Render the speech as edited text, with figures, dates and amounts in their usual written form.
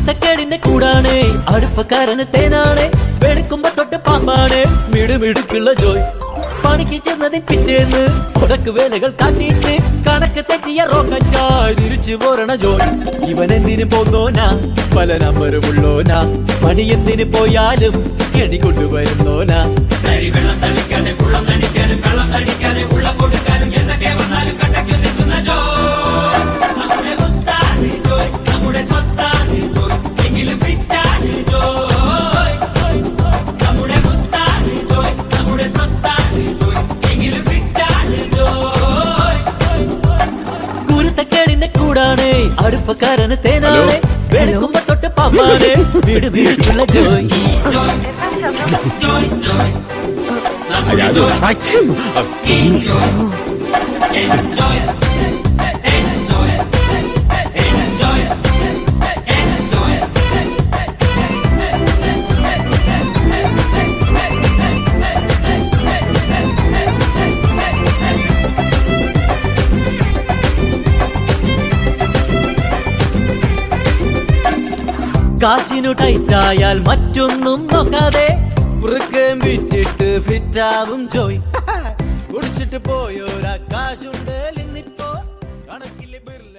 കുരുത്തക്കേടിന്റെ കൂടാണ്, അടുപ്പക്കാരന് തേനാണ്, വെളുക്കുമ്പോ തൊട്ട് പാമ്പാണ്, മിടുമിടുക്കുള്ള ജോയ്. പണിക്ക് ചെന്നതിന് പിറ്റേന്ന് മുടക്ക് വേലകൾ കാട്ടിയിട്ട് കണക്ക് തെറ്റിയ റോക്കറ്റായി തിരിച്ചു പോരണ ജോയ്. ഇവൻ എന്തിനു പോന്നോനാ, പല നമ്പരുമുള്ളോനാ, പണി എന്തിനു പോയാലും കെണി കൊണ്ടുവരുന്നോനാ. വെള്ളം തളിക്കാതെ ഫുള്ളം തടിക്കാനും കള്ളം തടിക്കാതെ ഉള്ള കൊടുക്കാനും എന്തൊക്കെ വന്നാലും കട്ടയ്ക്ക് നിൽക്കുന്ന ജോയ്. നമ്മുടെ മുത്താണ് ജോയ്, നമ്മുടെ സ്വത്താണ് ജോയ്, എങ്കിലും ഫിറ്റാണ് ജോയ്. നമ്മുടെ മുത്താണ് ജോയ്, നമ്മുടെ സ്വത്താണ് ജോയ്, എങ്കിലും ഫിറ്റാണ് ജോയ്. കുരുത്തക്കേടിന്റെ കൂടാണ്, അടുപ്പക്കാരന് തേനാണ്, വെളുക്കുമ്പോ തൊട്ട് പാമ്പാണ്, വീട് വീടുള്ള ജോയ്. കാശിനു ടൈറ്റായാൽ മറ്റൊന്നും നോക്കാതെ വൃക്കം വിറ്റിട്ട് ഫിറ്റാവും ജോയ്. കുടിച്ചിട്ട് പോയോരാ കാശുണ്ട് ഇന്നിപ്പോ കണക്കില് ബിർല.